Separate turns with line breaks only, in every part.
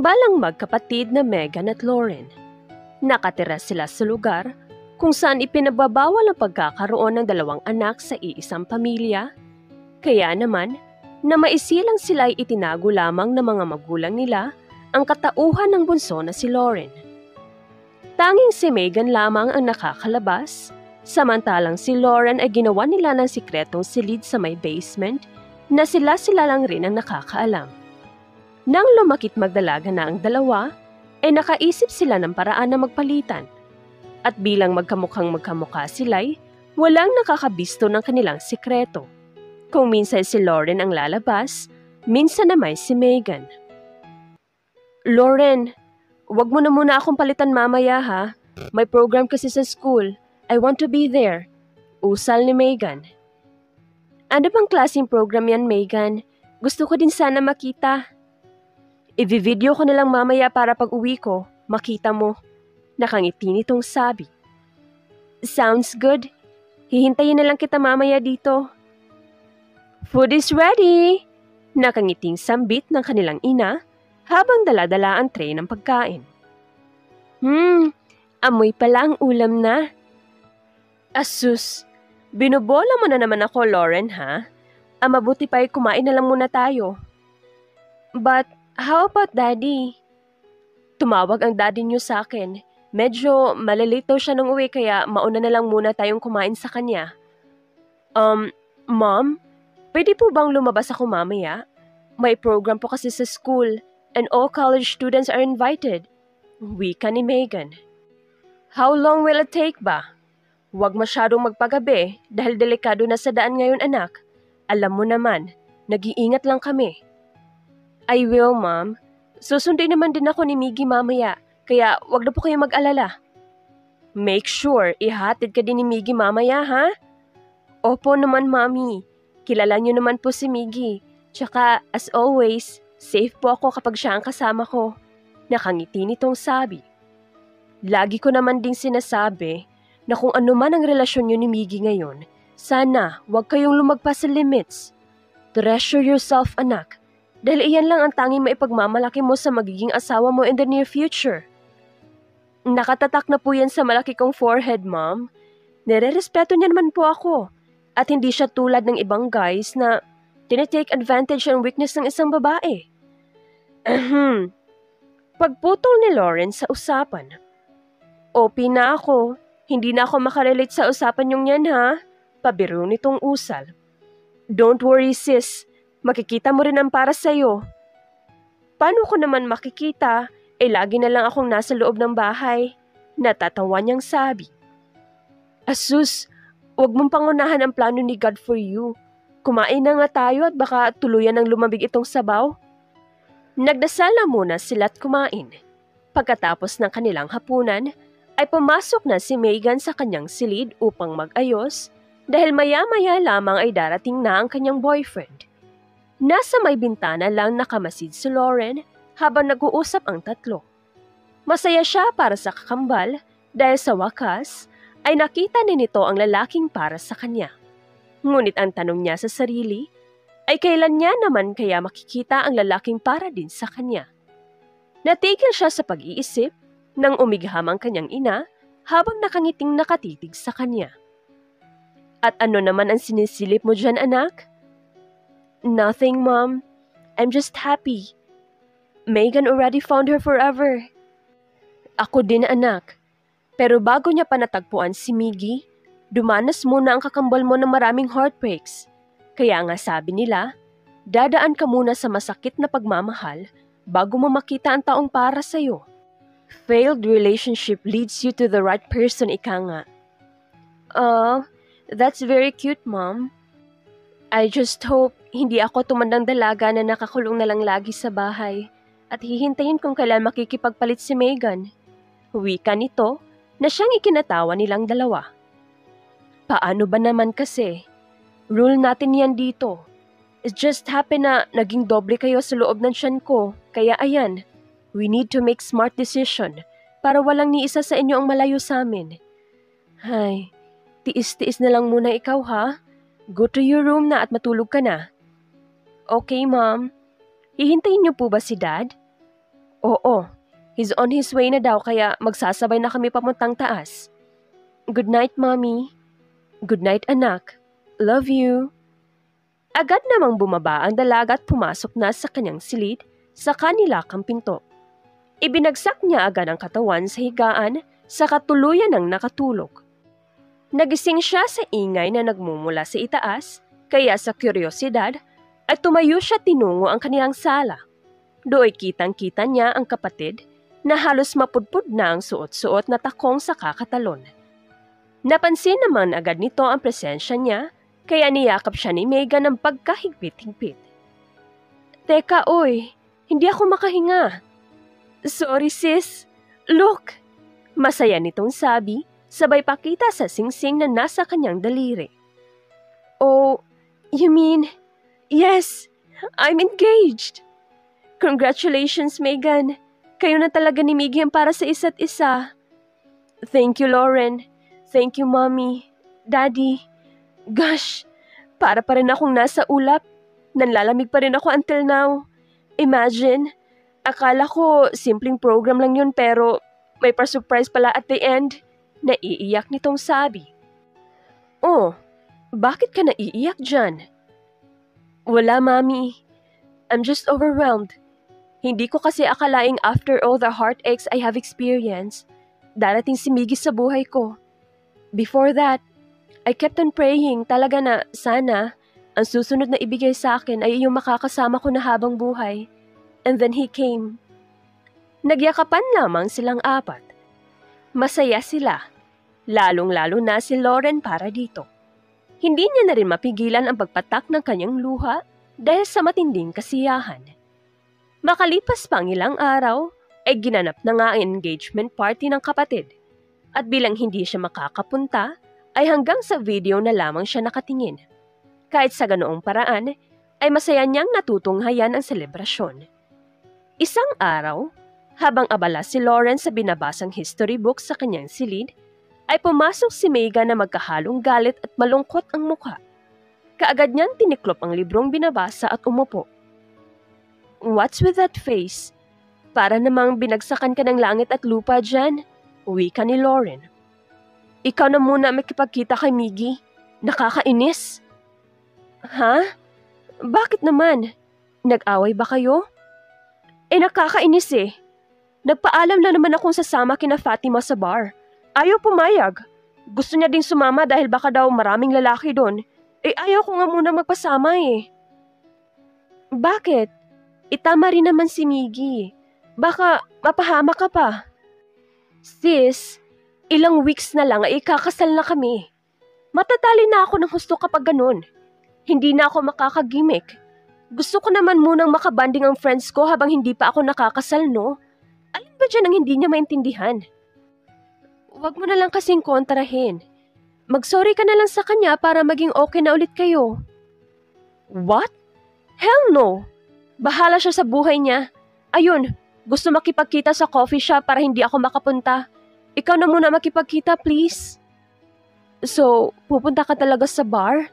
Kakambal ang magkapatid na Megan at Lauren. Nakatira sila sa lugar kung saan ipinagbabawal ang pagkakaroon ng dalawang anak sa iisang pamilya. Kaya naman, na maisilang sila ay itinago lamang ng mga magulang nila ang katauhan ng bunso na si Lauren. Tanging si Megan lamang ang nakakalabas, samantalang si Lauren ay ginawa nila ng sikretong silid sa may basement na sila lang rin ang nakakaalam. Nang lumakit magdalaga na ang dalawa, ay nakaisip sila ng paraan na magpalitan. At bilang magkamukhang magkamukha sila'y walang nakakabisto ng kanilang sikreto. Kung minsan si Lauren ang lalabas, minsan naman si Megan. Lauren, wag mo na muna akong palitan mamaya ha. May program kasi sa school. I want to be there. Usal ni Megan. Ano bang klaseng program yan, Megan? Gusto ko din sana makita. I-video ko na lang mamaya para pag uwi ko, makita mo. Nakangiti nitong sabi. Sounds good. Hihintayin na lang kita mamaya dito. Food is ready! Nakangiting sambit ng kanilang ina habang dala-dala ang tray ng pagkain. Amoy pala ang ulam na. Asus, binubola mo na naman ako, Lauren, ha? Mabuti pa ay kumain na lang muna tayo. But, how about daddy? Tumawag ang daddy niyo sa akin. Medyo malilito siya nung uwi kaya mauna na lang muna tayong kumain sa kanya. Mom? Pwede po bang lumabas ako mamaya? May program po kasi sa school and all college students are invited. Wika ni Megan. How long will it take ba? Huwag masyadong magpagabi dahil delikado na sa daan ngayon, anak. Alam mo naman, nag-iingat lang kami. I will, Mom. Susundin naman din ako ni Miggy mamaya, kaya wag na po kayo mag-alala. Make sure ihatid ka din ni Miggy mamaya, ha? Opo naman, Mommy. Kilala niyo naman po si Miggy. Tsaka, as always, safe po ako kapag siya ang kasama ko. Nakangiti nitong sabi. Lagi ko naman ding sinasabi na kung ano man ang relasyon niyo ni Miggy ngayon, sana wag kayong lumagpas sa limits. Treasure yourself, anak. Dahil iyan lang ang tanging maipagmamalaki mo sa magiging asawa mo in the near future. Nakatatak na po yan sa malaki kong forehead, Mom. Nire-respeto niya naman po ako. At hindi siya tulad ng ibang guys na tinitake advantage ng weakness ng isang babae. Pagputol ni Lauren sa usapan. OP na ako. Hindi na ako makarelate sa usapan yung yan, ha? Pabiro nitong usal. Don't worry, sis. Makikita mo rin ang para sa'yo. Paano ko naman makikita? Lagi na lang akong nasa loob ng bahay. Natatawa niyang sabi. Asus, huwag mong pangunahan ang plano ni God for you. Kumain na nga tayo at baka tuluyan ng lumambig itong sabaw. Nagdasal na muna sila't kumain. Pagkatapos ng kanilang hapunan, ay pumasok na si Megan sa kanyang silid upang mag-ayos dahil maya-maya lamang ay darating na ang kanyang boyfriend. Nasa may bintana lang nakamasid si Lauren habang nag-uusap ang tatlo. Masaya siya para sa kakambal dahil sa wakas ay nakita ni nito ang lalaking para sa kanya. Ngunit ang tanong niya sa sarili ay kailan niya naman kaya makikita ang lalaking para din sa kanya. Natigil siya sa pag-iisip nang umigham ang kanyang ina habang nakangiting nakatitig sa kanya. At ano naman ang sinisilip mo dyan, anak? Nothing, Mom. I'm just happy. Megan already found her forever. Ako din, anak. Pero bago niya pa natagpuan si Miggy, dumanas muna ang kakambal mo ng maraming heartbreaks. Kaya nga sabi nila, dadaan ka muna sa masakit na pagmamahal bago mo makita ang taong para sa'yo. Failed relationship leads you to the right person, ika nga. Oh, that's very cute, Mom. I just hope hindi ako tumandang dalaga na nakakulong na lang lagi sa bahay at hihintayin kung kailan makikipagpalit si Megan. Wika nito na siyang ikinatawa nilang dalawa. Paano ba naman kasi? Rule natin yan dito. It just happened na naging doble kayo sa loob ng tiyan ko, kaya ayan. We need to make smart decision para walang ni isa sa inyo ang malayo sa amin. Hay, tiis-tiis na lang muna ikaw, ha? Go to your room na at matulog ka na. Okay, Mom. Hihintayin niyo po ba si Dad? Oo, he's on his way na daw kaya magsasabay na kami papuntang taas. Good night, Mommy. Good night, anak. Love you. Agad namang bumaba ang dalaga at pumasok na sa kanyang silid sa kanilakang pinto. Ibinagsak niya agad ang katawan sa higaan sa katuluyan ng nakatulog. Nagising siya sa ingay na nagmumula sa itaas, kaya sa kuryosidad ay tumayo siya tinungo ang kanilang sala. Do'y kitang-kita niya ang kapatid na halos mapudpud na ang suot-suot na takong sa kakatalon. Napansin naman agad nito ang presensya niya, kaya niyakap siya ni Megan ng pagkahigpit-higpit. Teka, oy, hindi ako makahinga. Sorry sis, look! Masaya nitong sabi, sabay pakita sa singsing na nasa kanyang daliri. Oh, you mean, yes, I'm engaged! Congratulations, Megan! Kayo na talaga ni Miggy para sa isa't isa. Thank you, Lauren. Thank you, Mommy, Daddy. Gosh, para pa rin akong nasa ulap. Nanlalamig pa rin ako until now. Imagine, akala ko simpleng program lang yun pero may pa-surprise pala at the end. Naiiyak nitong sabi. Oh, bakit ka naiiyak dyan? Wala, Mommy. I'm just overwhelmed. Hindi ko kasi akalaing after all the heartaches I have experienced, darating si Miggy sa buhay ko. Before that, I kept on praying talaga na sana ang susunod na ibigay sa akin ay yung makakasama ko na habang buhay. And then he came. Nagyakapan lamang silang apat. Masaya sila, lalong-lalo na si Lauren para dito. Hindi niya na rin mapigilan ang pagpatak ng kanyang luha dahil sa matinding kasiyahan. Makalipas pang ilang araw, ay ginanap na nga ang engagement party ng kapatid. At bilang hindi siya makakapunta, ay hanggang sa video na lamang siya nakatingin. Kahit sa ganoong paraan, ay masaya niyang natutunghayan ang selebrasyon. Isang araw, habang abala si Lauren sa binabasang history book sa kanyang silid, ay pumasok si Megan na magkahalong galit at malungkot ang mukha. Kaagad niyang tiniklop ang librong binabasa at umupo. What's with that face? Para namang binagsakan ka ng langit at lupa dyan, uwi ka ni Lauren. Ikaw na muna makipagkita kay Miggy. Nakakainis. Ha? Bakit naman? Nag-away ba kayo? Nakakainis eh. Nagpaalam na naman akong sasama kina Fatima sa bar. Ayaw pumayag. Gusto niya din sumama dahil baka daw maraming lalaki doon. Ayaw ko nga muna magpasama eh. Bakit? Tama rin naman si Miggy. Baka mapahama ka pa. Sis, ilang weeks na lang ay ikakasal na kami. Matatali na ako ng husto kapag ganun. Hindi na ako makakagimik. Gusto ko naman munang makabanding ang friends ko habang hindi pa ako nakakasal, no? Alin ba dyan ang hindi niya maintindihan? Huwag mo na lang kasing kontrahin. Mag-sorry ka na lang sa kanya para maging okay na ulit kayo. What? Hell no! Bahala siya sa buhay niya. Ayun, gusto makipagkita sa coffee shop para hindi ako makapunta. Ikaw na muna makipagkita, please. So, pupunta ka talaga sa bar?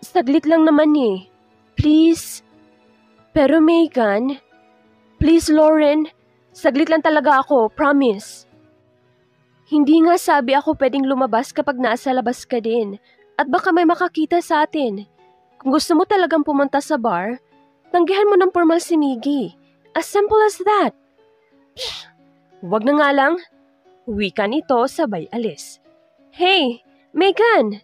Saglit lang naman eh. Please. Pero Megan, please Lauren, saglit lang talaga ako, promise. Hindi nga sabi ako pwedeng lumabas kapag nasa labas ka din at baka may makakita sa atin. Kung gusto mo talagang pumunta sa bar, tanggihan mo ng formal si Miggy. As simple as that. Psh, wag na nga lang. Wika nito sabay alis. Hey, Megan!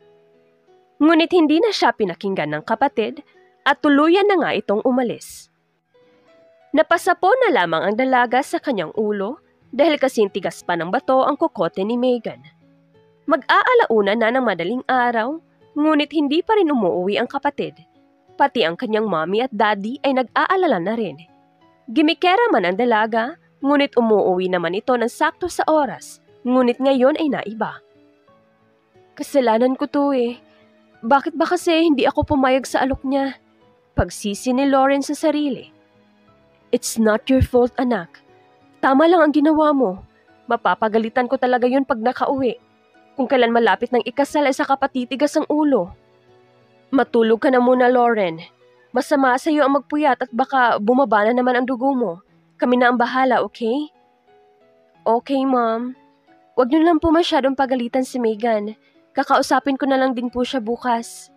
Ngunit hindi na siya pinakinggan ng kapatid at tuluyan na nga itong umalis. Napasapo na lamang ang dalaga sa kanyang ulo dahil kasing tigas pa ng bato ang kokote ni Megan. Mag-aalauna na ng madaling araw, ngunit hindi pa rin umuwi ang kapatid. Pati ang kanyang mommy at daddy ay nag-aalala na rin. Gimikera man ang dalaga, ngunit umuwi naman ito ng sakto sa oras, ngunit ngayon ay naiba. Kasalanan ko to eh. Bakit ba kasi hindi ako pumayag sa alok niya? Pagsisi ni Lauren sa sarili. It's not your fault, anak. Tama lang ang ginawa mo. Mapapagalitan ko talaga yun pag nakauwi. Kung kailan malapit ng ikasal ay saka patitigas ang ulo. Matulog ka na muna, Lauren. Masama sa iyo ang magpuyat at baka bumaba na naman ang dugo mo. Kami na ang bahala, okay? Okay, Mom. Huwag niyo lang po masyadong pagalitan si Megan. Kakausapin ko na lang din po siya bukas.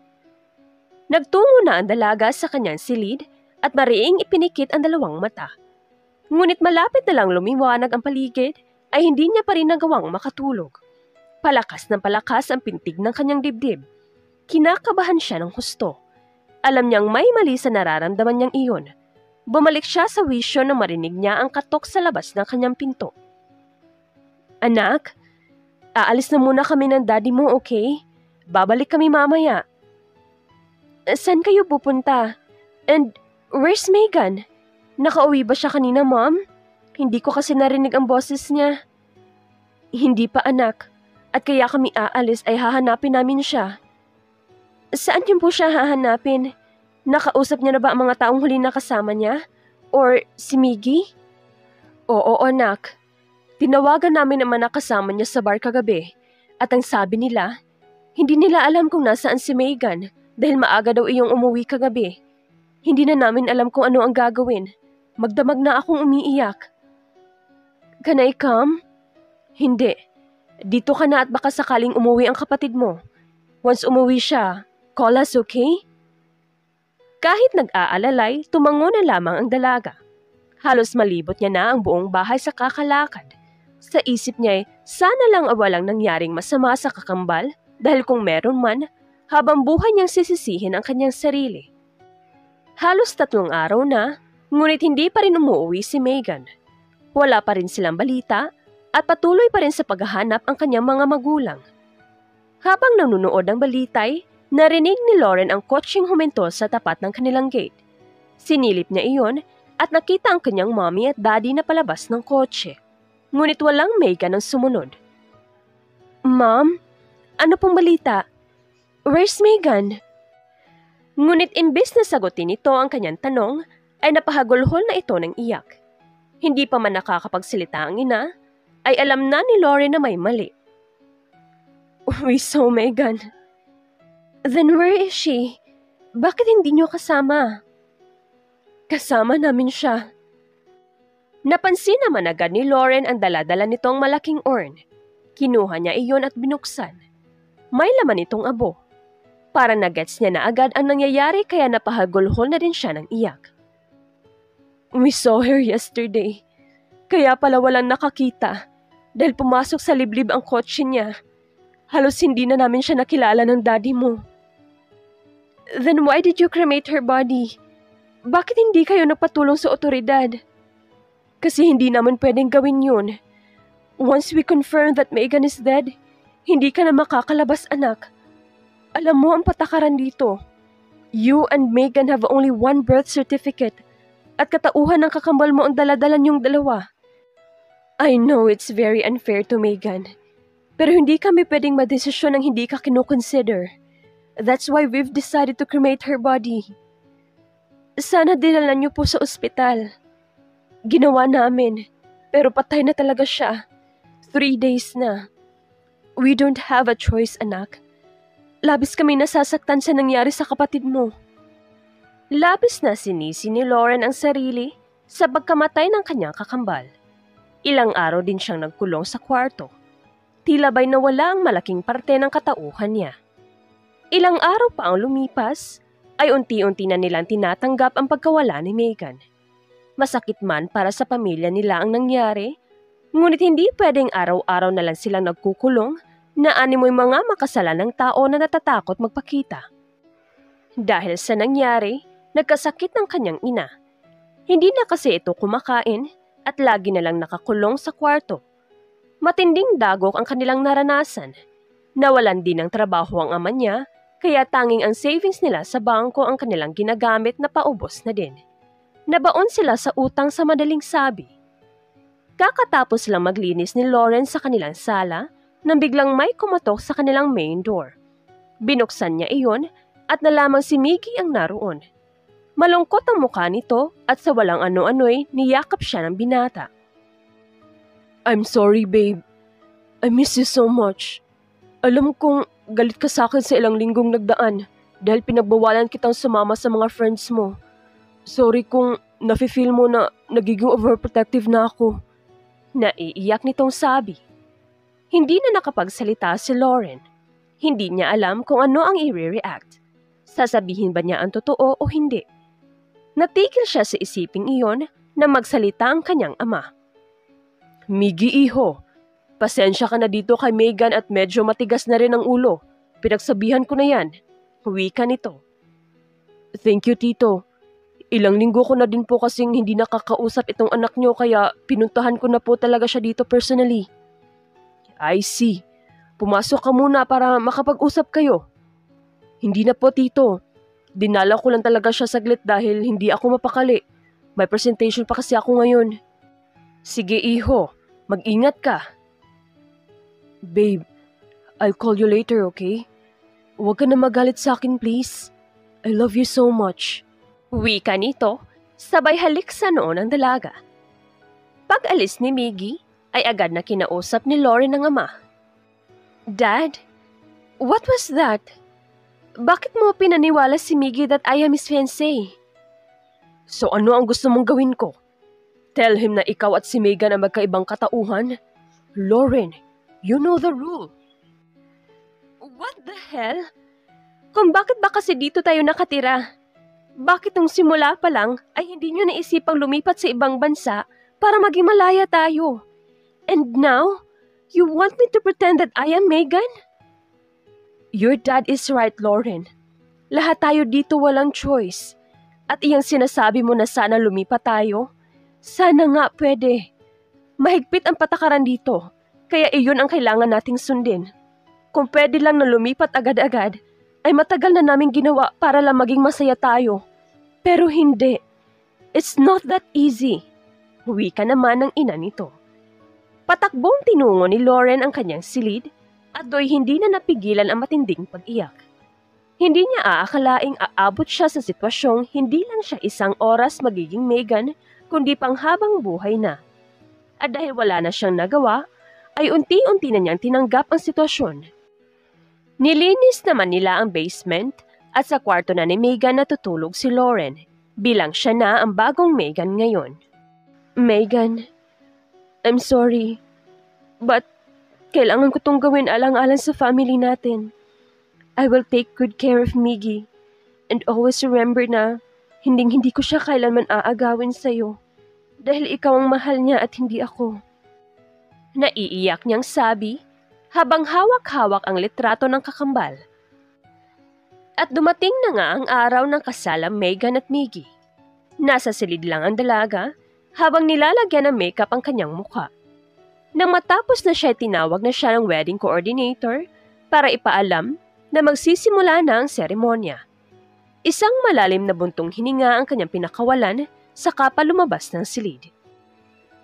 Nagtungo na ang dalaga sa kanyang silid at mariing ipinikit ang dalawang mata. Ngunit malapit na lang lumiwanag ang paligid ay hindi niya pa rin nagawang makatulog. Palakas ng palakas ang pintig ng kanyang dibdib. Kinakabahan siya ng husto. Alam niyang may mali sa nararamdaman niyang iyon. Bumalik siya sa wisyo nang marinig niya ang katok sa labas ng kanyang pinto. Anak, aalis na muna kami ng daddy mo, okay? Babalik kami mamaya. Saan kayo pupunta? And where's Megan? Nakauwi ba siya kanina, Mom? Hindi ko kasi narinig ang boses niya. Hindi pa, anak. At kaya kami aalis ay hahanapin namin siya. Saan niyo po siya hahanapin? Nakausap niya na ba ang mga taong huli na kasama niya? Or si Miggy? Oo, anak. Tinawagan namin naman na kasama niya sa bar kagabi. At ang sabi nila, hindi nila alam kung nasaan si Megan dahil maaga daw iyong umuwi kagabi. Hindi na namin alam kung ano ang gagawin. Magdamag na akong umiiyak. Can I come? Hindi. Dito ka na at baka sakaling umuwi ang kapatid mo. Once umuwi siya, call us, okay? Kahit nag-aalalay, tumango na lamang ang dalaga. Halos malibot niya na ang buong bahay sa kakalakad. Sa isip niya ay sana lang walang nangyaring masama sa kakambal dahil kung meron man, habang buhay niyang sisisihin ang kanyang sarili. Halos 3 araw na, ngunit hindi pa rin umuwi si Megan. Wala pa rin silang balita at patuloy pa rin sa paghahanap ang kanyang mga magulang. Habang nanonood ng balitay, narinig ni Lauren ang kotseng huminto sa tapat ng kanilang gate. Sinilip niya iyon at nakita ang kanyang mommy at daddy na palabas ng kotse. Ngunit walang Megan ang sumunod. Mom, ano pong balita? Where's Megan? Ngunit imbes na sagutin ito ang kanyang tanong, ay napahagulhol na ito ng iyak. Hindi pa man nakakapagsalita ang ina, ay alam na ni Lauren na may mali. We saw Megan. Then where is she? Bakit hindi niyo kasama? Kasama namin siya. Napansin naman agad ni Lauren ang dala-dala nitong malaking urn. Kinuha niya iyon at binuksan. May laman itong abo. Para nagets niya na agad ang nangyayari kaya napahagulhol na din siya ng iyak. We saw her yesterday. Kaya pala walang nakakita. Dahil pumasok sa liblib ang kotse niya. Halos hindi na namin siya nakilala ng daddy mo. Then why did you cremate her body? Bakit hindi kayo nagpatulong sa otoridad? Kasi hindi naman pwedeng gawin yun. Once we confirm that Megan is dead, hindi ka na makakalabas, anak. Alam mo ang patakaran dito. You and Megan have only one birth certificate at katauhan ng kakambal mo ang dala-dala niyong dalawa. I know it's very unfair to Megan, pero hindi kami pwedeng madesisyon ng hindi ka kinoconsider. That's why we've decided to cremate her body. Sana dinala niyo po sa ospital. Ginawa namin, pero patay na talaga siya. 3 days na. We don't have a choice, anak. Labis kami nasasaktan sa nangyari sa kapatid mo. Labis na sinisi ni Lauren ang sarili sa pagkamatay ng kanyang kakambal. Ilang araw din siyang nagkulong sa kwarto. Tila ba'y nawala ang malaking parte ng katauhan niya. Ilang araw pa ang lumipas, ay unti-unti na nilang tinatanggap ang pagkawala ni Megan. Masakit man para sa pamilya nila ang nangyari, ngunit hindi pwedeng araw-araw na lang silang nagkukulong na animoy mga makasalanang tao na natatakot magpakita. Dahil sa nangyari, nagkasakit ng kanyang ina. Hindi na kasi ito kumakain at lagi na lang nakakulong sa kwarto. Matinding dagok ang kanilang naranasan. Nawalan din ng trabaho ang ama niya, kaya tanging ang savings nila sa bangko ang kanilang ginagamit na paubos na din. Nabaon sila sa utang sa madaling sabi. Kakatapos lang maglinis ni Lauren sa kanilang sala nang biglang may kumatok sa kanilang main door. Binuksan niya iyon at nalamang si Miggy ang naroon. Malungkot ang mukha nito at sa walang ano-ano'y niyakap siya ng binata. I'm sorry, babe. I miss you so much. Alam kong galit ka sa akin sa ilang linggong nagdaan dahil pinagbawalan kitang sumama sa mga friends mo. Sorry kung
nafe-feel mo na nagiging overprotective na ako.
Naiiyak nitong sabi. Hindi na nakapagsalita si Lauren. Hindi niya alam kung ano ang i-react. Sasabihin ba niya ang totoo o hindi? Natigil siya sa isiping iyon na magsalita ang kanyang ama.
Miggy, iho. Pasensya ka na dito kay Megan at medyo matigas na rin ang ulo. Pinagsabihan ko na yan.
Wika nito.
Thank you, Tito. Ilang linggo ko na din po kasing hindi nakakausap itong anak nyo kaya pinuntahan ko na po talaga siya dito personally. I see. Pumasok ka muna para makapag-usap kayo. Hindi na po, Tito. Dinala ko lang talaga siya saglit dahil hindi ako mapakali. May presentation pa kasi ako ngayon.
Sige, iho. Mag-ingat ka.
Babe, I'll call you later, okay? Huwag ka na magalit sa akin, please. I love you so much.
Wika nito, sabay halik sa noo ng dalaga. Pag-alis ni Miggy, ay agad na kinausap ni Lauren ng ama. Dad, what was that? Bakit mo pinaniwala si Miggy that I am his fiancé?
So ano ang gusto mong gawin ko? Tell him na ikaw at si Megan ang magkaibang katauhan? Lauren, you know the rule.
What the hell? Kung bakit ba kasi dito tayo nakatira? Bakit nung simula pa lang ay hindi nyo naisipang lumipat sa ibang bansa para maging malaya tayo? And now, you want me to pretend that I am Megan?
Your dad is right, Lauren. Lahat tayo dito walang choice. At iyang sinasabi mo na sana lumipat tayo? Sana nga pwede. Mahigpit ang patakaran dito, kaya iyon ang kailangan nating sundin. Kung pwede lang na lumipat agad-agad, ay matagal na naming ginawa para lang maging masaya tayo. Pero hindi. It's not that easy.
Wika naman ng ina nito. Patakbong tinungo ni Lauren ang kanyang silid at do'y hindi na napigilan ang matinding pag-iyak. Hindi niya aakalaing aabot siya sa sitwasyong hindi lang siya isang oras magiging Megan, kundi panghabang buhay na. At dahil wala na siyang nagawa, ay unti-unti na niyang tinanggap ang sitwasyon. Nilinis naman nila ang basement at sa kwarto na ni Megan natutulog si Lauren, bilang siya na ang bagong Megan ngayon.
Megan, I'm sorry, but kailangan ko tong gawin alang-alang sa family natin. I will take good care of Miggy and always remember na hinding-hindi ko siya kailanman aagawin sa'yo dahil ikaw ang mahal niya at hindi ako.
Naiiyak niyang sabi habang hawak-hawak ang litrato ng kakambal. At dumating na nga ang araw ng kasalang Megan at Miggy. Nasa silid lang ang dalaga habang nilalagyan ng makeup ang kanyang mukha. Nang matapos na siya, tinawag na siya ng wedding coordinator para ipaalam na magsisimula na ang seremonya. Isang malalim na buntong hininga ang kanyang pinakawalan saka pa lumabas ng silid.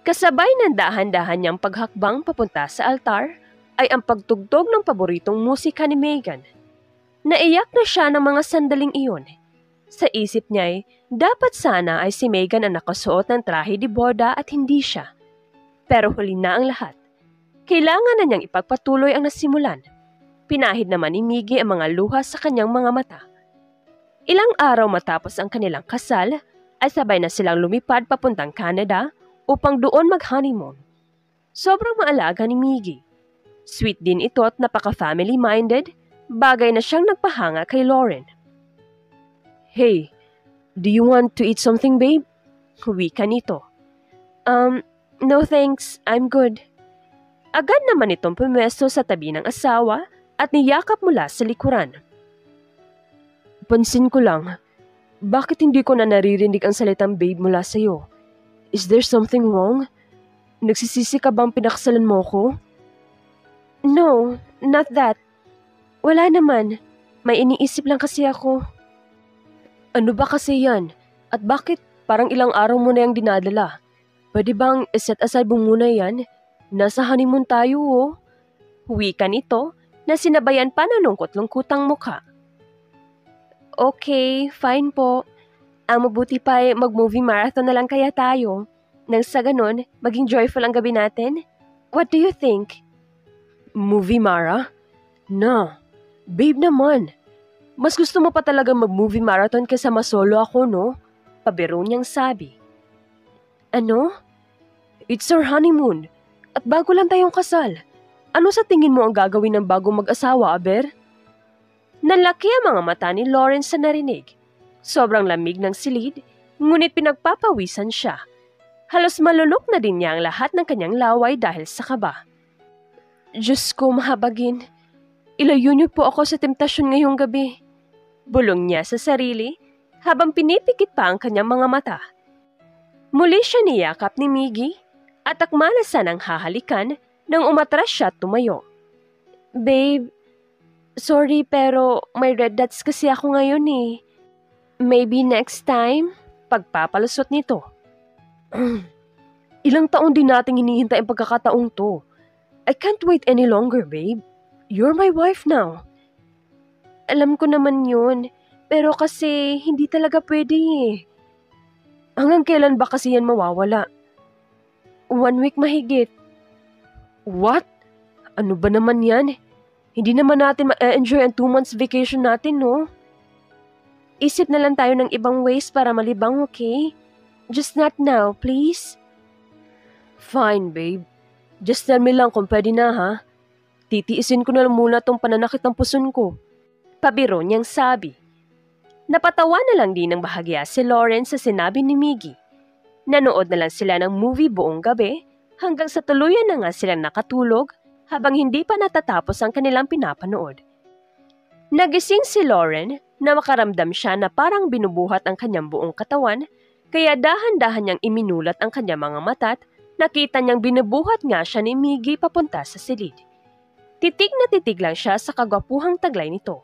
Kasabay ng dahan-dahan niyang paghakbang papunta sa altar ay ang pagtugtog ng paboritong musika ni Megan. Naiyak na siya ng mga sandaling iyon. Sa isip niya ay dapat sana ay si Megan ang nakasuot ng trahe de boda at hindi siya. Pero huli na ang lahat. Kailangan na niyang ipagpatuloy ang nasimulan. Pinahid naman ni Miggy ang mga luha sa kanyang mga mata. Ilang araw matapos ang kanilang kasal, ay sabay na silang lumipad papuntang Canada upang doon mag-honeymoon. Sobrang maalaga ni Miggy. Sweet din ito at napaka-family-minded, bagay na siyang nagpahanga kay Lauren.
Hey, do you want to eat something, babe?
Wika nito. No thanks, I'm good. Agad naman itong pumwesto sa tabi ng asawa at niyakap mula sa likuran.
Pansin ko lang, bakit hindi ko na naririnig ang salitang babe mula sa'yo? Is there something wrong? Nagsisisi ka bang pinakasalan mo ko?
No, not that. Wala naman. May iniisip lang kasi ako.
Ano ba kasi yan? At bakit parang ilang araw mo na yung dinadala? Pwede bang set aside mo muna yan? Nasa honeymoon tayo, oh.
Wika nito na sinabayan pa ng lungkot-lungkutang mukha. Okay, fine po. Ang mabuti pa ay mag-movie marathon na lang kaya tayo. Nang sa ganun, maging joyful ang gabi natin. What do you think?
Movie Mara? No. Babe naman. Mas gusto mo pa talaga mag-movie marathon kaysa masolo ako, no?
Pabiro niyang sabi.
Ano? It's our honeymoon. At bago lang tayong kasal. Ano sa tingin mo ang gagawin ng bagong mag-asawa, Aber?
Nalaki ang mga mata ni Lawrence sa narinig. Sobrang lamig ng silid, ngunit pinagpapawisan siya. Halos malunok na din niya ang lahat ng kanyang laway dahil sa kaba.
Diyos ko, mahabagin. Ilayo niyo po ako sa temptasyon ngayong gabi.
Bulong niya sa sarili habang pinipikit pa ang kanyang mga mata. Muli siya niyakap ni Miggy at akma na sanang hahalikan nang umatras siya at tumayo.
Babe, sorry pero may red dots kasi ako ngayon eh.
Maybe next time, pagpapalusot nito.
Ilang taon din nating hinihintay ang pagkakataong to. I can't wait any longer, babe. You're my wife now.
Alam ko naman yun, pero kasi hindi talaga pwede eh.
Hanggang kailan ba kasi yan mawawala?
1 week mahigit.
What? Ano ba naman yan? Hindi naman natin ma-enjoy ang 2 months vacation natin, no?
Isip na lang tayo ng ibang ways para malibang, okay? Just not now, please.
Fine, babe. Just tell me lang kung pwede na, ha? Titiisin ko na lang muna tong pananakit ng puson ko.
Pabiro niyang sabi. Napatawa na lang din ng bahagya si Lawrence sa sinabi ni Miggy. Nanood na lang sila ng movie buong gabi hanggang sa tuluyan na nga silang nakatulog habang hindi pa natatapos ang kanilang pinapanood. Nagising si Lauren na makaramdam siya na parang binubuhat ang kanyang buong katawan kaya dahan-dahan niyang iminulat ang kanyang mga mata at nakita niyang binubuhat nga siya ni Miggy papunta sa silid. Titig na titig lang siya sa kagwapuhang taglay nito.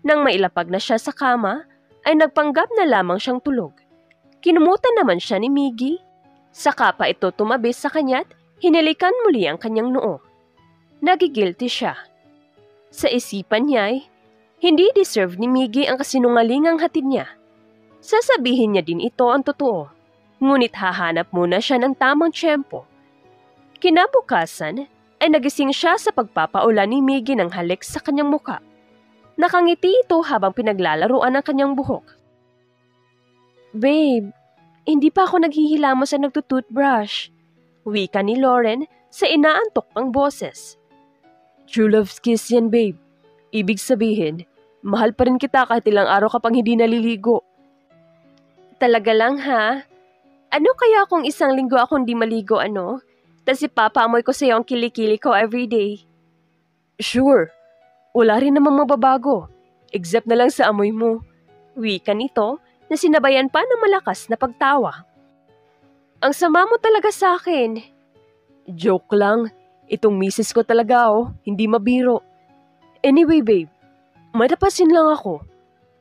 Nang mailapag na siya sa kama, ay nagpanggap na lamang siyang tulog. Kinumutan naman siya ni Miggy. Saka pa ito tumabi sa kanya at hinilikan muli ang kanyang noo. Nagigilty siya. Sa isipan niya ay, hindi deserve ni Miggy ang kasinungalingang hatid niya. Sasabihin niya din ito ang totoo. Ngunit hahanap muna siya ng tamang tiyempo. Kinabukasan ay nagising siya sa pagpapaulan ni Miggy ng halik sa kanyang muka. Nakangiti ito habang pinaglalaruan ang kanyang buhok.
Babe, hindi pa ako naghihilamos sa nagtutoothbrush.
Wika ni Lauren sa inaantok pang boses.
True love's kiss yan, babe. Ibig sabihin, mahal pa rin kita kahit ilang araw ka pang hindi naliligo.
Talaga lang ha? Ano kaya kung isang linggo akong di maligo ano? Tas ipapaamoy ko sa'yo ang kilikili ko everyday.
Sure. Wala rin namang mababago. Except na lang sa amoy mo.
Wika nito na sinabayan pa ng malakas na pagtawa. Ang sama mo talaga sa akin.
Joke lang. Itong misis ko talaga hindi mabiro. Anyway babe, may napasin lang ako.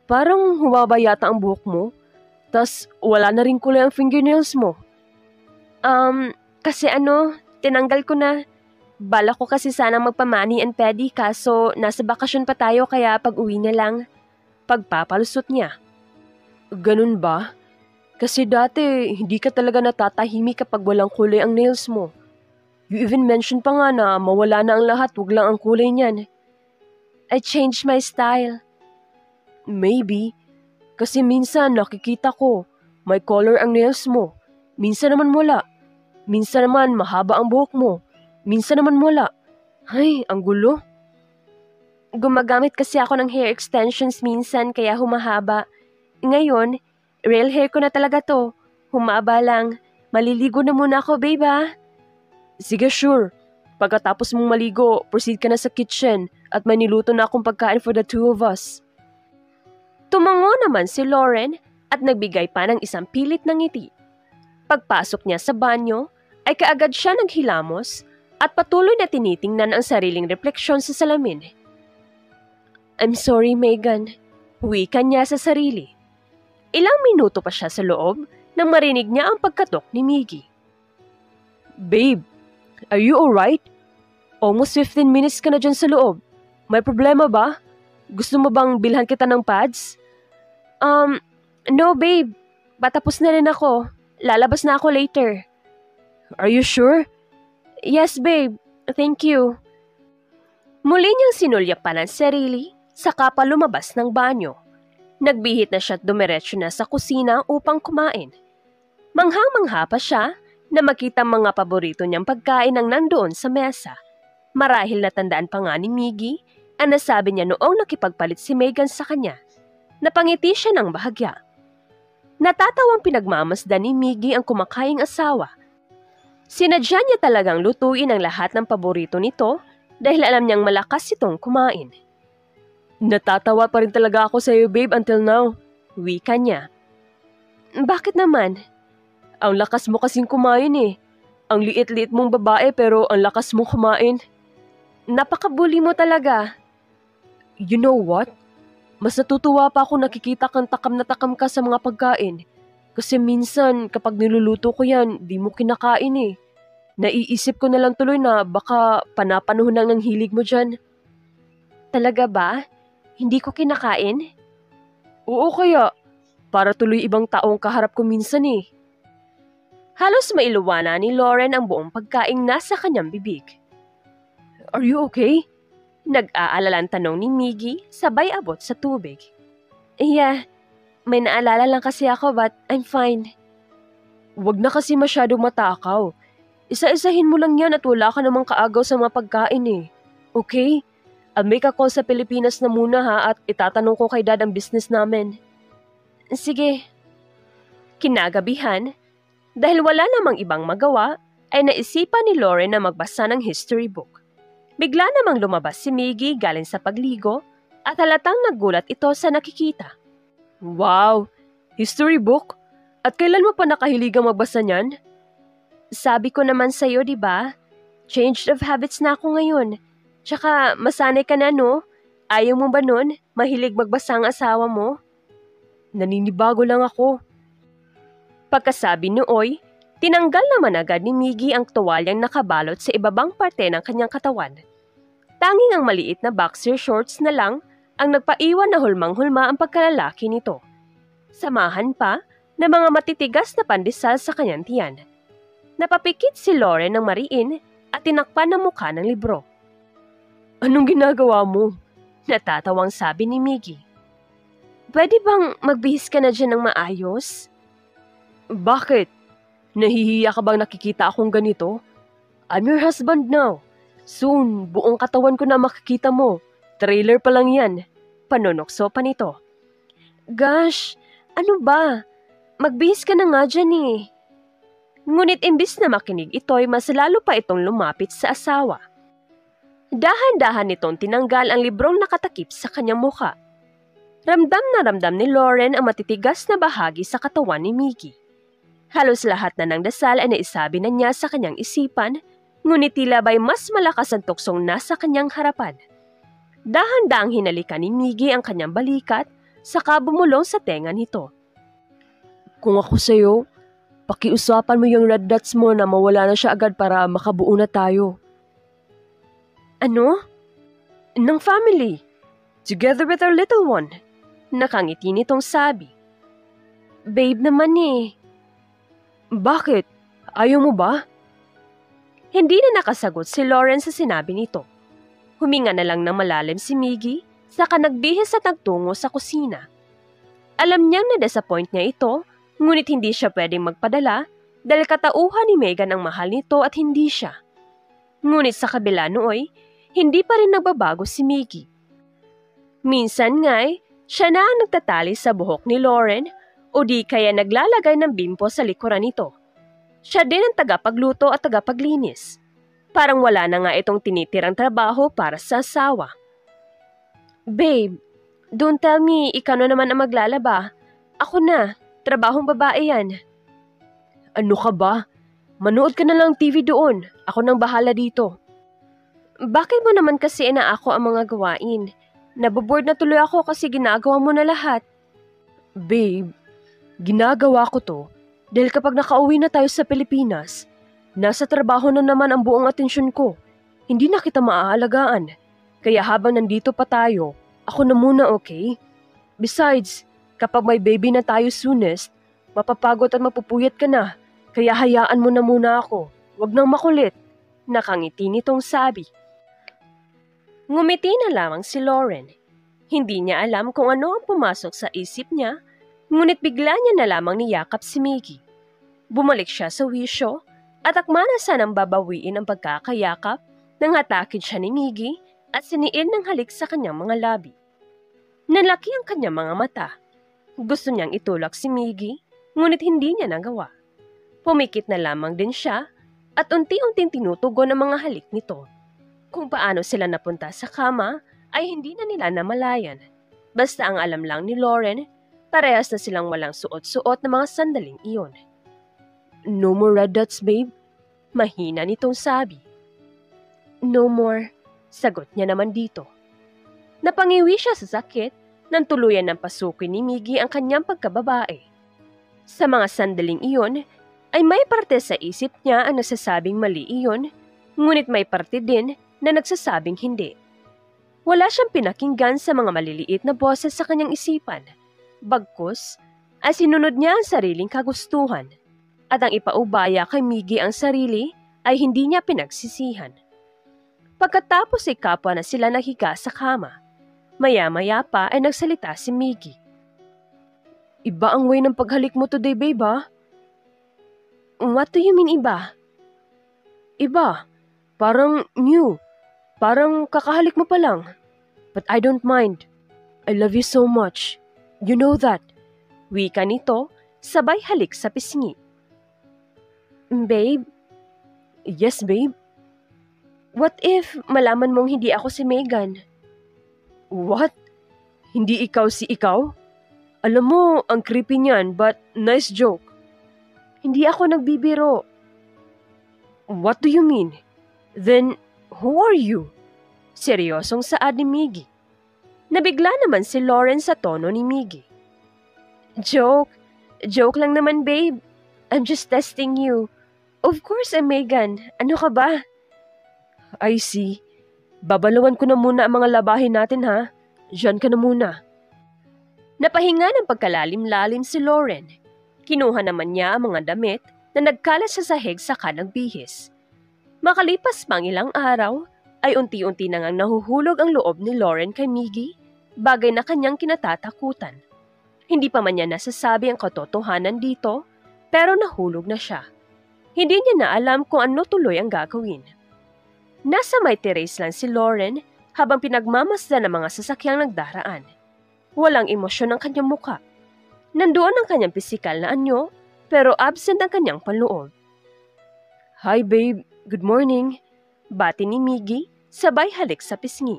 Parang humaba yata ang buhok mo. Tas wala na rin kulay ang fingernails mo.
Kasi tinanggal ko na. Bala ko kasi sana magpamani and pedi kaso nasa bakasyon pa tayo kaya pag-uwi na lang. Pagpapalusot niya.
Ganun ba? Kasi dati hindi ka talaga natatahimik kapag walang kulay ang nails mo. You even mentioned pa nga na mawala na ang lahat, wag lang ang kulay niyan.
I changed my style.
Maybe. Kasi minsan nakikita ko, may color ang nails mo. Minsan naman wala. Minsan naman mahaba ang buhok mo. Minsan naman wala. Ay, ang gulo.
Gumagamit kasi ako ng hair extensions minsan kaya humahaba. Ngayon, real hair ko na talaga to. Humaba lang. Maliligo na muna ako, babe ah.
Sige, sure. Pagkatapos mong maligo, proceed ka na sa kitchen at may niluto na akong pagkain for the 2 of us.
Tumango naman si Lauren at nagbigay pa ng isang pilit na ngiti. Pagpasok niya sa banyo, ay kaagad siya naghilamos at patuloy na tinitingnan ang sariling refleksyon sa salamin. I'm sorry, Megan. Wika niya sa sarili. Ilang minuto pa siya sa loob nang marinig niya ang pagkatok ni Miggy.
Babe, are you alright? Almost 15 minutes ka na dyan sa loob. May problema ba? Gusto mo bang bilhan kita ng pads?
No babe. Patapos na rin ako. Lalabas na ako later.
Are you sure?
Yes babe. Thank you. Muli niyang sinulyapan ang sarili, saka pa lumabas ng banyo. Nagbihit na siya at dumiretso na sa kusina upang kumain. Manghang-mangha pa siya na makita mga paborito niyang pagkain ang nandoon sa mesa. Marahil natandaan pa nga ni Miggy ang nasabi niya noong nakipagpalit si Megan sa kanya. Napangiti siya ng bahagya. Natatawang pinagmamasdan ni Miggy ang kumakaing asawa. Sinadya niya talagang lutuin ang lahat ng paborito nito dahil alam niyang malakas itong kumain. Natatawa pa rin talaga ako sa iyo, babe, until now. Wika niya. Bakit naman? Ang lakas mo kasing kumain eh. Ang liit-liit mong babae pero ang lakas mo kumain. Napakabuli mo talaga. You know what? Mas natutuwa pa ako nakikita kang takam na takam ka sa mga pagkain. Kasi minsan kapag niluluto ko yan, di mo kinakain eh. Naiisip ko na lang tuloy na baka panapanahon lang ng hilig mo dyan. Talaga ba? Hindi ko kinakain? Oo kaya. Para tuloy ibang taong kaharap ko minsan eh. Halos mailuwana ni Lauren ang buong pagkaing nasa kanyang bibig. Are you okay? Nag-aalalang tanong ni Miggy sabay abot sa tubig. Yeah, may naalala lang kasi ako but I'm fine. Wag na kasi masyadong matakaw. Isa-isahin mo lang yan at wala ka namang kaagaw sa mga pagkain eh. Okay? I'll make a call sa Pilipinas na muna ha at itatanong ko kay Dad ang business namin. Sige. Kinagabihan, dahil wala namang ibang magawa, ay naisipan ni Lauren na magbasa ng history book. Bigla namang lumabas si Miggy galing sa pagligo at halatang nagulat ito sa nakikita. Wow! History book? At kailan mo pa nakahiligang magbasa niyan? Sabi ko naman sa'yo, di ba? Changed of habits na ako ngayon. Tsaka masanay ka na, no? Ayaw mo ba nun? Mahilig magbasa ang asawa mo? Naninibago lang ako. Pagkasabi ni Oy, tinanggal naman agad ni Miggy ang tuwalyang nakabalot sa ibabang parte ng kanyang katawan. Tanging ang maliit na boxer shorts na lang ang nagpaiwan na hulmang-hulma ang pagkalalaki nito. Samahan pa ng mga matitigas na pandesal sa kanyang tiyan. Napapikit si Lauren ng mariin at tinakpan ng mukha ng libro. Anong ginagawa mo? Natatawang sabi ni Miggy. Pwede bang magbihis ka na dyan ng maayos? Bakit? Nahihiya ka bang nakikita akong ganito? I'm your husband now. Soon, buong katawan ko na makikita mo. Trailer pa lang yan. Panonokso pa nito. Gosh, ano ba? Magbihis ka na nga dyan eh. Ngunit imbis na makinig ito'y mas lalo pa itong lumapit sa asawa. Dahan-dahan nitong tinanggal ang librong nakatakip sa kanyang mukha. Ramdam na ramdam ni Lauren ang matitigas na bahagi sa katawan ni Miggy. Halos lahat na ng dasal ay naisabi na niya sa kanyang isipan, ngunit tila ba'y mas malakas ang tuksong nasa kanyang harapan. Dahan-dahang hinalikan ni Miggy ang kanyang balikat, saka bumulong sa tenga nito. Kung ako sa'yo, pakiusapan mo yung red dots mo na mawala na siya agad para makabuo na tayo. Ano? Ng family. Together with our little one. Nakangiti nitong sabi. Babe naman eh. Bakit? Ayaw mo ba? Hindi na nakasagot si Lauren sa sinabi nito. Huminga na lang ng malalim si Miggy, saka nagbihis at nagtungo sa kusina. Alam niyang na-disappoint niya ito, ngunit hindi siya pwedeng magpadala dahil katauhan ni Megan ang mahal nito at hindi siya. Ngunit sa kabila nooy, hindi pa rin nagbabago si Miggy. Minsan nga'y, siya na ang nagtatali sa buhok ni Lauren o di kaya naglalagay ng bimpo sa likuran nito. Siya din ang tagapagluto at tagapaglinis. Parang wala na nga itong tinitirang trabaho para sa asawa. Babe, don't tell me ikaw na naman ang maglalaba. Ako na, trabahong babae yan. Ano ka ba? Manood ka na lang TV doon. Ako nang bahala dito. Bakit mo naman kasi inaako ang mga gawain? Naboboard na tuloy ako kasi ginagawa mo na lahat. Babe, ginagawa ko to dahil kapag nakauwi na tayo sa Pilipinas, nasa trabaho na naman ang buong atensyon ko. Hindi na kita maaalagaan. Kaya habang nandito pa tayo, ako na muna, okay? Besides, kapag may baby na tayo soonest, mapapagod at mapupuyat ka na. Kaya hayaan mo na muna ako. Huwag nang makulit. Nakangiti nitong sabi. Ngumiti na lamang si Lauren. Hindi niya alam kung ano ang pumasok sa isip niya, ngunit bigla niya na lamang niyakap si Miggy. Bumalik siya sa wisyo at akma na sanang babawiin ang pagkakayakap nang hatakin siya ni Miggy at siniin ng halik sa kanyang mga labi. Nalaki ang kanyang mga mata. Gusto niyang itulak si Miggy, ngunit hindi niya nagawa. Pumikit na lamang din siya at unti-unting tinutugon ang mga halik nito. Kung paano sila napunta sa kama ay hindi na nila namalayan. Basta ang alam lang ni Lauren, parehas na silang walang suot-suot na mga sandaling iyon. "No more red dots, babe?" Mahina nitong sabi. "No more," sagot niya naman dito. Napangiwi siya sa sakit nang tuluyan ng pasukin ni Miggy ang kanyang pagkababae. Sa mga sandaling iyon, ay may parte sa isip niya ang nagsasabing mali iyon, ngunit may parte din na nagsasabing hindi. Wala siyang pinakinggan sa mga maliliit na boses sa kanyang isipan. Bagkus, ay sinunod niya ang sariling kagustuhan. At ang ipaubaya kay Miggy ang sarili ay hindi niya pinagsisihan. Pagkatapos ay kapwa na sila nahiga sa kama. Maya-maya pa ay nagsalita si Miggy. "Iba ang way ng paghalik mo today, babe, ha?" "What do you mean iba?" "Iba. Parang new. Parang kakahalik mo pa lang. But I don't mind. I love you so much. You know that." Wika nito, sabay halik sa pisngi. "Babe?" "Yes, babe." "What if malaman mong hindi ako si Megan?" "What? Hindi ikaw si ikaw? Alam mo, ang creepy niyan, but nice joke." "Hindi ako nagbibiro." "What do you mean? Then, who are you?" Seryosong saad ni Miggy. Nabigla naman si Lauren sa tono ni Miggy. "Joke. Joke lang naman, babe. I'm just testing you. Of course, I'm Megan. Ano ka ba?" "I see. Babalawan ko na muna ang mga labahin natin, ha? Diyan ka na muna." Napahinga ng pagkalalim-lalim si Lauren. Kinuha naman niya ang mga damit na nagkalat sa sahig saka nagbihis. Makalipas pang ilang araw, ay unti-unti na ngang nahuhulog ang loob ni Lauren kay Miggy, bagay na kanyang kinatatakutan. Hindi pa man niya nasasabi ang katotohanan dito, pero nahulog na siya. Hindi niya na alam kung ano tuloy ang gagawin. Nasa may terrace lang si Lauren habang pinagmamasdan ng mga sasakyang nagdaraan. Walang emosyon ang kanyang muka. Nandoon ang kanyang pisikal na anyo, pero absent ang kanyang panloob. "Hi babe, good morning." Bati ni Miggy, sabay halik sa pisngi.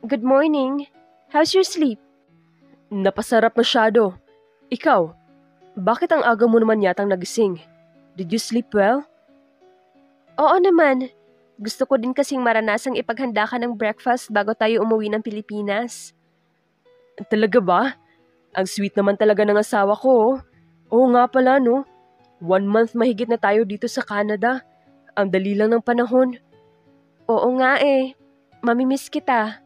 "Good morning. How's your sleep?" "Napasarap masyado. Ikaw, bakit ang aga mo naman yatang nagising? Did you sleep well?" "Oo naman. Gusto ko din kasing maranasang ipaghanda ka ng breakfast bago tayo umuwi ng Pilipinas." "Talaga ba? Ang sweet naman talaga ng asawa ko, oh. Oo nga pala, no? 1 month mahigit na tayo dito sa Canada. Ang dali lang ng panahon." "Oo nga eh. Mamimiss kita."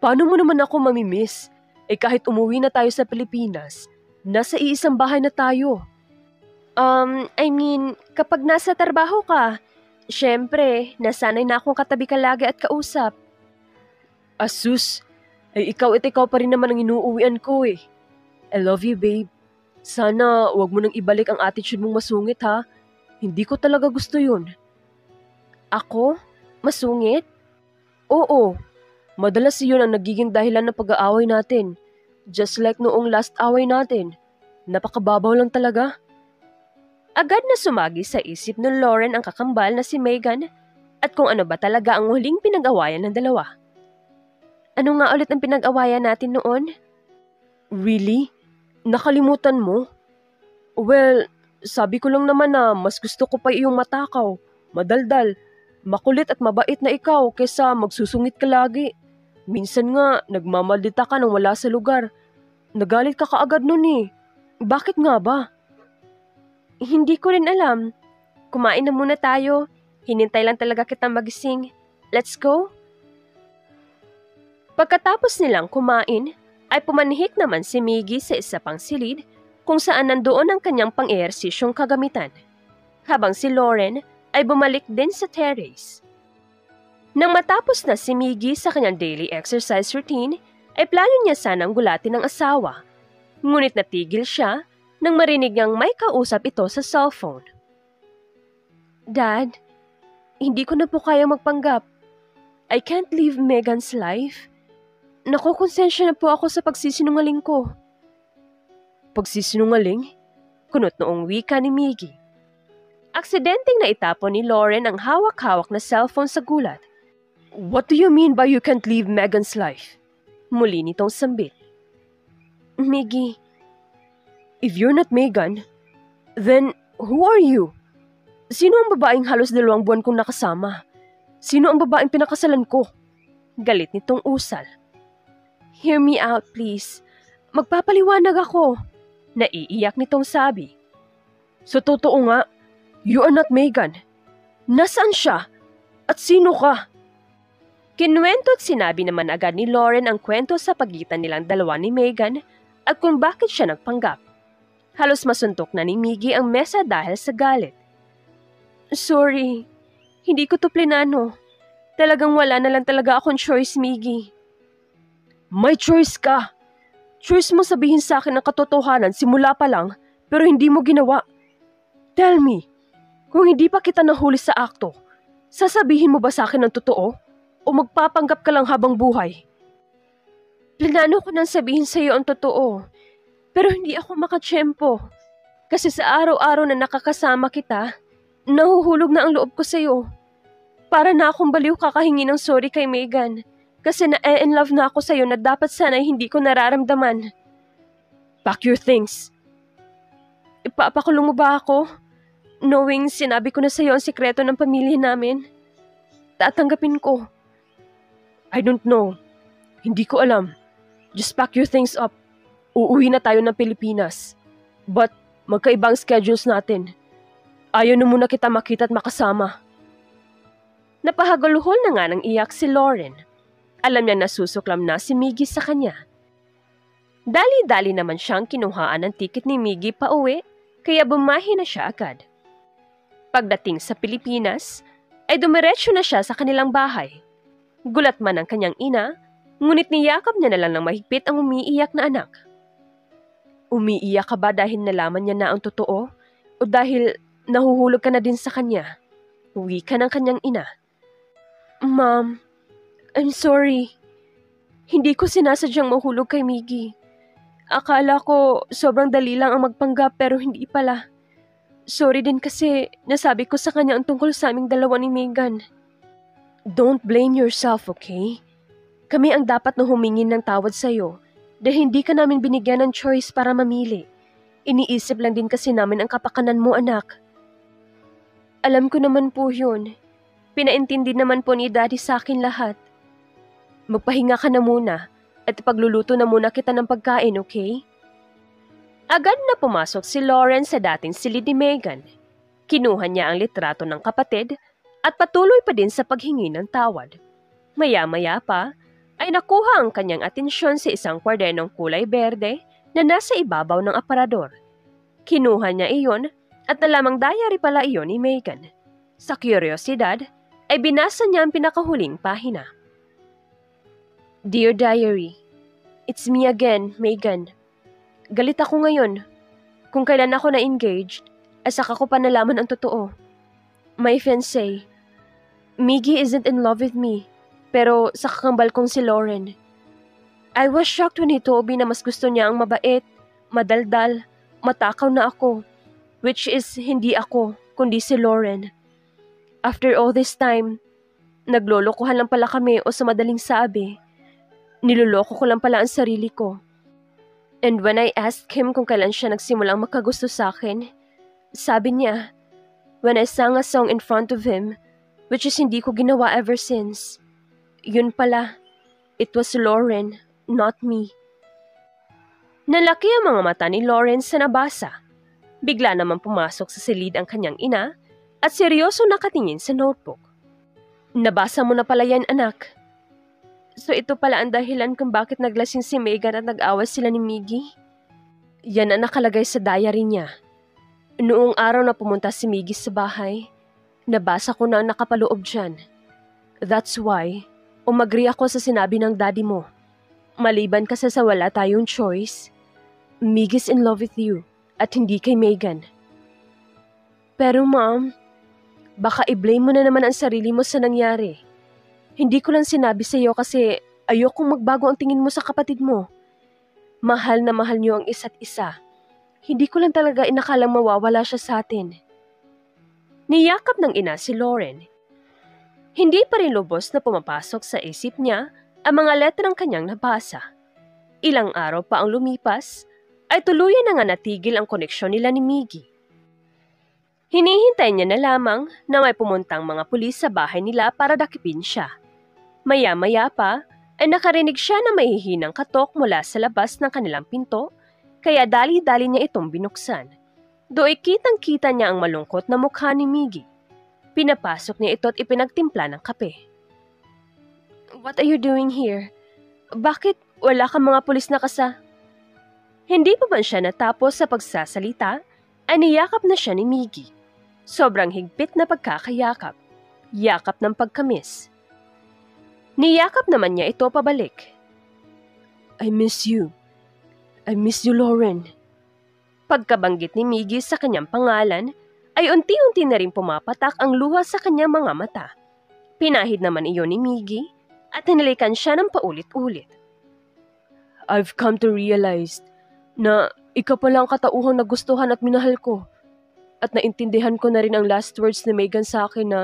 "Paano mo naman ako mamimiss? Eh kahit umuwi na tayo sa Pilipinas, nasa iisang bahay na tayo." I mean, kapag nasa trabaho ka, syempre, nasanay na akong katabi ka lagi at kausap." "Asus, ay ikaw at ikaw pa rin naman ang inuuwian ko eh. I love you, babe. Sana wag mo nang ibalik ang attitude mong masungit, ha? Hindi ko talaga gusto yun." "Ako? Masungit?" "Oo. Madalas iyon ang nagiging dahilan ng pag-aaway natin. Just like noong last away natin. Napakababaw lang talaga." Agad na sumagi sa isip ni Lauren ang kakambal na si Megan at kung ano ba talaga ang huling pinag-awayan ng dalawa. "Ano nga ulit ang pinag-awayan natin noon?" "Really? Nakalimutan mo?" "Well, sabi ko lang naman na mas gusto ko pa iyong matakaw, madaldal, makulit at mabait na ikaw kaysa magsusungit ka lagi. Minsan nga, nagmamaldita ka nang wala sa lugar. Nagalit ka kaagad nun eh. Bakit nga ba?" "Hindi ko rin alam. Kumain na muna tayo. Hinintay lang talaga kitang magising. Let's go?" Pagkatapos nilang kumain, ay pumanhik naman si Miggy sa isa pang silid kung saan nandoon ang kanyang pang-ehersisyong kagamitan, habang si Lauren ay bumalik din sa terrace. Nang matapos na si Miggy sa kanyang daily exercise routine, ay plano niya sanang gulatin ng asawa. Ngunit natigil siya nang marinig niyang may kausap ito sa cellphone.
Dad, hindi ko na po kaya magpanggap. I can't live Megan's life. Nakukonsensya na po ako sa pagsisinungaling ko.
Pagsisinungaling? Kunot noong wika ni Miggy. Aksidenteng naitapon ni Lauren ang hawak-hawak na cellphone sa gulat. What do you mean by you can't live Megan's life? Muli nitong sambit.
Miggy.
If you're not Megan, then who are you? Sino ang babaeng halos 2 buwan kong nakasama? Sino ang babaeng pinakasalan ko? Galit nitong usal.
Hear me out, please. Magpapaliwanag ako.
Naiiyak nitong sabi. So totoo nga, you are not Megan. Nasaan siya? At sino ka? Kinuwento at sinabi naman agad ni Lauren ang kwento sa pagitan nilang dalawa ni Megan at kung bakit siya nagpanggap. Halos masuntok na ni Miggy ang mesa dahil sa galit.
Sorry, hindi ko to plinano. Talagang wala na lang talaga akong choice, Miggy.
May choice ka. Choice mo sabihin sa akin ang katotohanan simula pa lang pero hindi mo ginawa. Tell me, kung hindi pa kita nahuli sa akto, sasabihin mo ba sa akin ang totoo o magpapanggap ka lang habang buhay?
Planano ko nang sabihin sa iyo ang totoo, pero hindi ako makatsyempo. Kasi sa araw-araw na nakakasama kita, nahuhulog na ang loob ko sa iyo. Para na akong baliw kakahingi ng sorry kay Megan. Kasi na-in love na ako sa'yo na dapat sana hindi ko nararamdaman.
Pack your things.
Ipapakulong mo ba ako? Knowing sinabi ko na sa'yo ang sikreto ng pamilya namin. Tatanggapin ko.
I don't know. Hindi ko alam. Just pack your things up. Uuwi na tayo ng Pilipinas. But magkaibang schedules natin. Ayaw na muna kita makita at makasama.
Napahaguluhol na nga ng iyak si Lauren. Alam niya nasusuklam na si Miggy sa kanya. Dali-dali naman siyang kinuhaan ng tiket ni Miggy pa uwi, kaya bumahi na siya agad. Pagdating sa Pilipinas, ay dumiretso na siya sa kanilang bahay. Gulat man ang kanyang ina, ngunit niyakap niya na lang ng mahigpit ang umiiyak na anak. Umiiyak ka ba dahil nalaman niya na ang totoo? O dahil nahuhulog ka na din sa kanya? Uwi ka ng kanyang ina. Mom, I'm sorry. Hindi ko sinasadyang mahulog kay Miggy. Akala ko sobrang dali lang ang magpanggap pero hindi pala. Sorry din kasi nasabi ko sa kanya ang tungkol sa aming dalawa ni Megan.
Don't blame yourself, okay? Kami ang dapat na humingin ng tawad sa'yo dahil hindi ka namin binigyan ng choice para mamili. Iniisip lang din kasi namin ang kapakanan mo, anak.
Alam ko naman po yun. Pinaintindi naman po ni Daddy sa akin lahat.
Magpahinga ka na muna at ipagluluto na muna kita ng pagkain, okay?
Agad na pumasok si Lauren sa dating silid ni Megan. Kinuha niya ang litrato ng kapatid at patuloy pa din sa paghingi ng tawad. Maya-maya pa ay nakuha ang kanyang atensyon sa isang kwadernong kulay berde na nasa ibabaw ng aparador. Kinuha niya iyon at nalamang diary pala iyon ni Megan. Sa kuryosidad ay binasa niya ang pinakahuling pahina.
Dear Diary, it's me again, Megan. Galit ako ngayon. Kung kailan ako na-engaged, ay saka ko pa nalaman ang totoo. My fiancé, Miggy isn't in love with me, pero sa kakambal kong si Lauren. I was shocked when he told me na mas gusto niya ang mabait, madaldal, matakaw na ako, which is hindi ako, kundi si Lauren. After all this time, naglolokohan lang pala kami o sa madaling sabi, niloloko ko lang pala ang sarili ko. And when I asked him kung kailan siya nagsimulang makagusto sa akin, sabi niya, when I sang a song in front of him, which is hindi ko ginawa ever since. Yun pala, it was Lauren, not me.
Nalaki ang mga mata ni Lauren sa nabasa. Bigla naman pumasok sa silid ang kanyang ina at seryoso nakatingin sa notebook.
Nabasa mo na pala yan, anak.
So ito pala ang dahilan kung bakit naglasing si Megan at nag-away sila ni Miggy?
Yan ang nakalagay sa diary niya. Noong araw na pumunta si Miggy sa bahay, nabasa ko na ang nakapaloob dyan. That's why, umagri ako sa sinabi ng daddy mo. Maliban kasi sa wala tayong choice, Miggy's in love with you
at hindi kay Megan. Pero ma'am, baka i-blame mo na naman ang sarili mo sa nangyari. Hindi ko lang sinabi sa iyo kasi ayokong magbago ang tingin mo sa kapatid mo. Mahal na mahal niyo ang isa't isa. Hindi ko lang talaga inakalang mawawala siya sa atin. Niyakap ng ina si Lauren. Hindi pa rin lubos na pumapasok sa isip niya ang mga letrang kanyang nabasa. Ilang araw pa ang lumipas, ay tuluyan na nga natigil ang koneksyon nila ni Miggy. Hinihintay niya na lamang na may pumuntang mga pulis sa bahay nila para dakipin siya. Maya-maya pa ay nakarinig siya na mahihinang katok mula sa labas ng kanilang pinto, kaya dali-dali niya itong binuksan. Do'y kitang-kita niya ang malungkot na mukha ni Miggy. Pinapasok niya ito at ipinagtimpla ng kape. What are you doing here? Bakit wala kang mga pulis na Hindi pa man siya natapos sa pagsasalita, ay niyakap na siya ni Miggy. Sobrang higpit na pagkakayakap. Yakap ng pagkamis. Niyakap naman niya ito pabalik. I miss you. I miss you, Lauren. Pagkabanggit ni Miggy sa kanyang pangalan, ay unti-unti na rin pumapatak ang luha sa kanyang mga mata. Pinahid naman iyon ni Miggy at hinalikan siya ng paulit-ulit. I've come to realize na ikaw pala ang katauhang nagustuhan at minahal ko. At naintindihan ko na rin ang last words ni Megan sa akin na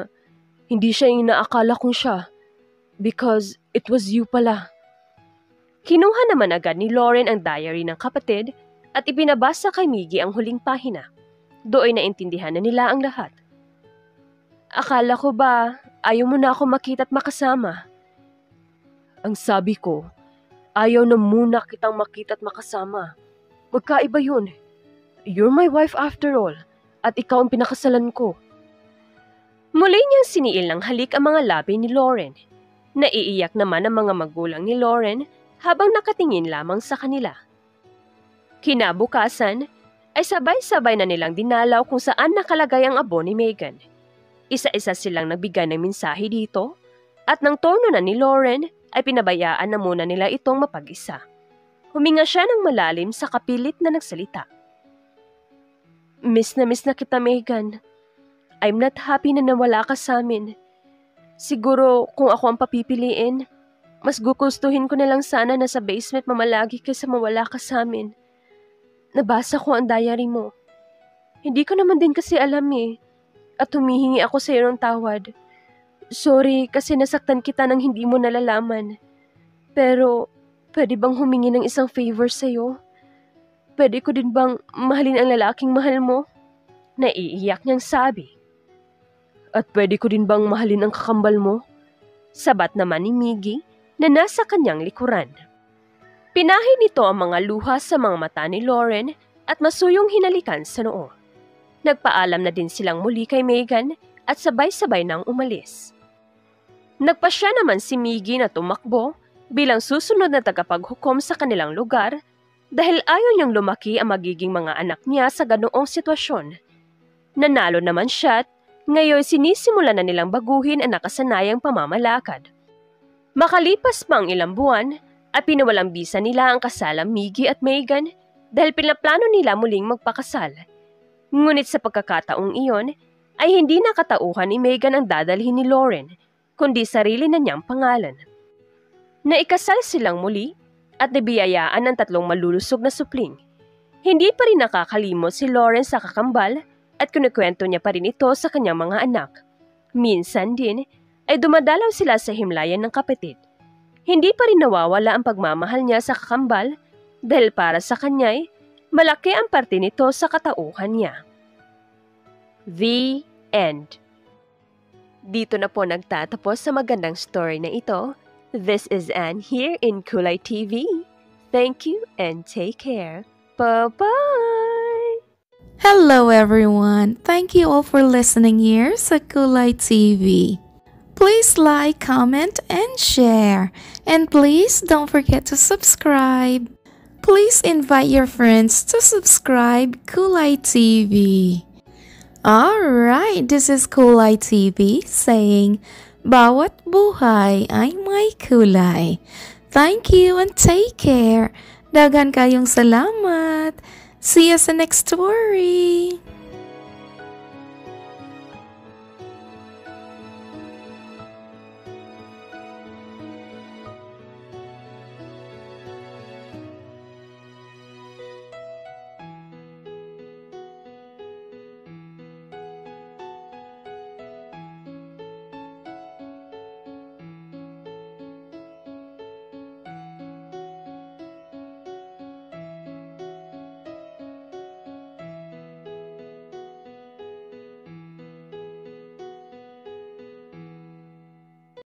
hindi siya yung inaakala kong siya. Because it was you pala. Kinuha naman agad ni Lauren ang diary ng kapatid at ipinabasa kay Miggy ang huling pahina. Doon naintindihan na nila ang lahat. Akala ko ba ayaw mo na ako makita at makasama? Ang sabi ko, ayaw na muna kitang makita at makasama. Magkaiba yun. You're my wife after all. At ikaw ang pinakasalan ko. Muli niyang siniil ng halik ang mga labi ni Lauren. Naiiyak naman ang mga magulang ni Lauren habang nakatingin lamang sa kanila. Kinabukasan ay sabay-sabay na nilang dinalaw kung saan nakalagay ang abo ni Megan. Isa-isa silang nagbigay ng mensahe dito at nang torno na ni Lauren ay pinabayaan na muna nila itong mapag-isa. Huminga siya ng malalim sa kapilit na nagsalita. Miss na kita, Megan. I'm not happy na nawala ka sa amin. Siguro kung ako ang papipiliin, mas gugustuhin ko na lang sana na sa basement mamalagi kaysa mawala ka sa amin. Nabasa ko ang diary mo. Hindi ko naman din kasi alam at humihingi ako sa iyo ng tawad. Sorry kasi nasaktan kita nang hindi mo nalalaman. Pero pwede bang humingi ng isang favor sa iyo? Pwede ko din bang mahalin ang lalaking mahal mo? Naiiyak niyang sabi. At pwede ko din bang mahalin ang kakambal mo? Sabat naman ni Miggy na nasa kanyang likuran. Pinahid nito ang mga luha sa mga mata ni Lauren at masuyong hinalikan sa noo. Nagpaalam na din silang muli kay Megan at sabay-sabay nang umalis. Nagpasya naman si Miggy na tumakbo bilang susunod na tagapaghukom sa kanilang lugar dahil ayaw niyang lumaki ang magiging mga anak niya sa ganoong sitwasyon. Nanalo naman siya at ngayon sinisimula na nilang baguhin ang nakasanayang pamamalakad. Makalipas pa ang ilang buwan at pinawalang bisa nila ang kasalang Miggy at Megan dahil pinaplano nila muling magpakasal. Ngunit sa pagkakataong iyon ay hindi nakatauhan ni Megan ang dadalhin ni Lauren kundi sarili na niyang pangalan. Naikasal silang muli at nabiyayaan ng 3 malulusog na supling. Hindi pa rin nakakalimot si Lauren sa kakambal at kunikwento niya pa rin ito sa kanyang mga anak. Minsan din ay dumadalaw sila sa himlayan ng kapatid. Hindi pa rin nawawala ang pagmamahal niya sa kakambal dahil para sa kanya'y malaki ang parte nito sa katauhan niya. The End. Dito na po nagtatapos sa magandang story na ito. This is Anne here in Kulay TV. Thank you and take care. Bye-bye!
Hello everyone! Thank you all for listening here sa Kulay TV. Please like, comment, and share. And please don't forget to subscribe. Please invite your friends to subscribe Kulay TV. Alright, this is Kulay TV saying, bawat buhay ay may kulay. Thank you and take care. Dagan kayong salamat. See you sa next story!